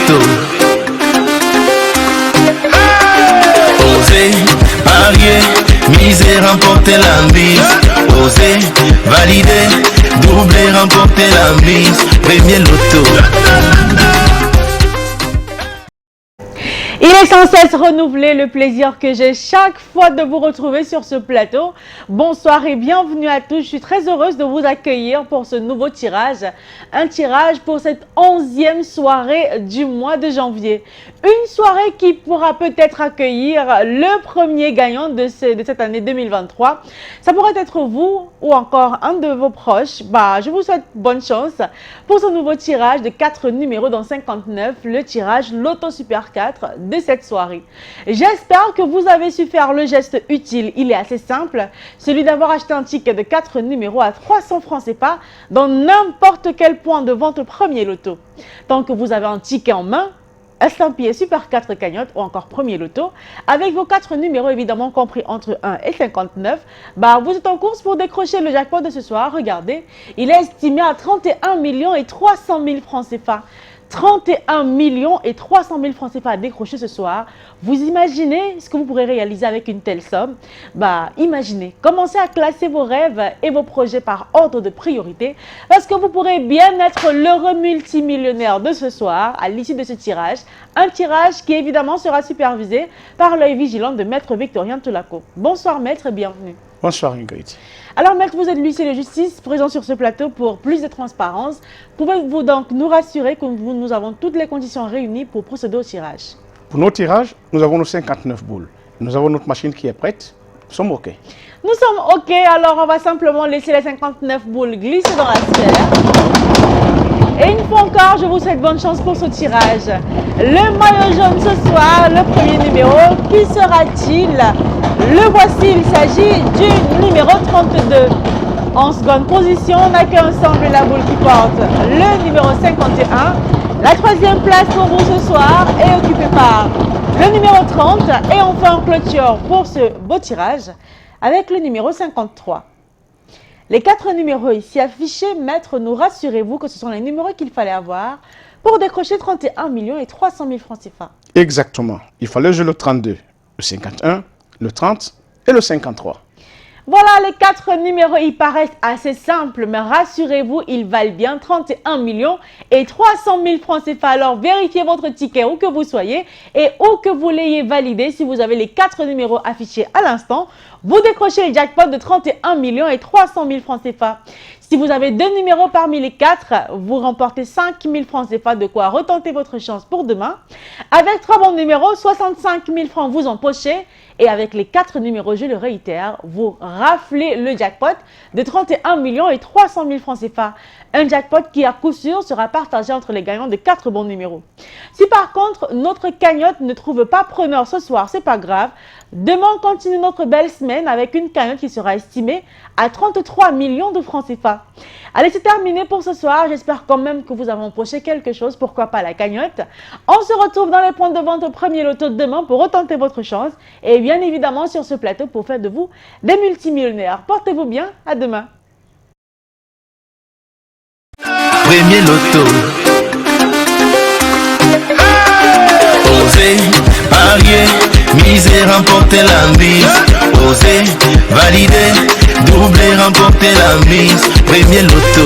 loto. Osez, parier, miser, remporter la mise. Osez, valider, doubler, remporter la mise. Premier loto. Il est sans cesse renouvelé le plaisir que j'ai chaque fois de vous retrouver sur ce plateau. Bonsoir et bienvenue à tous. Je suis très heureuse de vous accueillir pour ce nouveau tirage. Un tirage pour cette 11e soirée du mois de janvier. Une soirée qui pourra peut-être accueillir le premier gagnant de cette année 2023. Ça pourrait être vous ou encore un de vos proches. Je vous souhaite bonne chance pour ce nouveau tirage de 4 numéros dans 59. Le tirage Loto Super 4 de cette soirée. J'espère que vous avez su faire le geste utile. Il est assez simple, celui d'avoir acheté un ticket de 4 numéros à 300 francs CFA dans n'importe quel point de vente premier loto. Tant que vous avez un ticket en main, estampillé Super 4 cagnotte ou encore premier loto, avec vos 4 numéros évidemment compris entre 1 et 59, vous êtes en course pour décrocher le jackpot de ce soir. Regardez, il est estimé à 31 millions et 300 000 francs CFA. 31 millions et 300 000 francs CFA à décrocher ce soir. Vous imaginez ce que vous pourrez réaliser avec une telle somme? Imaginez, commencez à classer vos rêves et vos projets par ordre de priorité parce que vous pourrez bien être l'heureux multimillionnaire de ce soir à l'issue de ce tirage. Un tirage qui évidemment sera supervisé par l'œil vigilant de Maître Victorien Toulaco. Bonsoir Maître, bienvenue. Bonsoir Ingrid. Alors Maître, vous êtes l'huissier de justice présent sur ce plateau pour plus de transparence. Pouvez-vous donc nous rassurer que nous avons toutes les conditions réunies pour procéder au tirage? Pour nos tirages, nous avons nos 59 boules. Nous avons notre machine qui est prête. Nous sommes OK. Nous sommes OK, alors on va simplement laisser les 59 boules glisser dans la sphère. Et une fois encore, je vous souhaite bonne chance pour ce tirage. Le maillot jaune ce soir, le premier numéro, qui sera-t-il? Le voici, il s'agit du numéro 32. En seconde position, on accueille ensemble la boule qui porte le numéro 51. La troisième place pour vous ce soir est occupée par le numéro 30. Et enfin en clôture pour ce beau tirage avec le numéro 53. Les 4 numéros ici affichés, Maître, nous rassurez-vous que ce sont les numéros qu'il fallait avoir pour décrocher 31 millions et 300 000 francs CFA. Exactement. Il fallait jouer le 32, le 51, le 30 et le 53. Voilà, les 4 numéros, ils paraissent assez simples, mais rassurez-vous, ils valent bien 31 millions et 300 000 francs CFA. Alors, vérifiez votre ticket où que vous soyez et où que vous l'ayez validé. Si vous avez les 4 numéros affichés à l'instant, vous décrochez le jackpot de 31 millions et 300 000 francs CFA. Si vous avez 2 numéros parmi les 4, vous remportez 5 000 francs CFA, de quoi retenter votre chance pour demain. Avec 3 bons numéros, 65 000 francs vous empochez. Et avec les 4 numéros, je le réitère, vous raflez le jackpot de 31 millions et 300 000 francs CFA. Un jackpot qui, à coup sûr, sera partagé entre les gagnants de 4 bons numéros. Si par contre, notre cagnotte ne trouve pas preneur ce soir, c'est pas grave. Demain, on continue notre belle semaine avec une cagnotte qui sera estimée à 33 millions de francs CFA. Allez, c'est terminé pour ce soir. J'espère quand même que vous avez empoché quelque chose. Pourquoi pas la cagnotte? On se retrouve dans les points de vente au premier loto demain pour retenter votre chance. Et bien évidemment sur ce plateau pour faire de vous des multimillionnaires. Portez-vous bien. À demain. Premier loto. Osez, parier, miser, remporter la mise. Osez, valider, doubler, remporter la mise. Premier loto.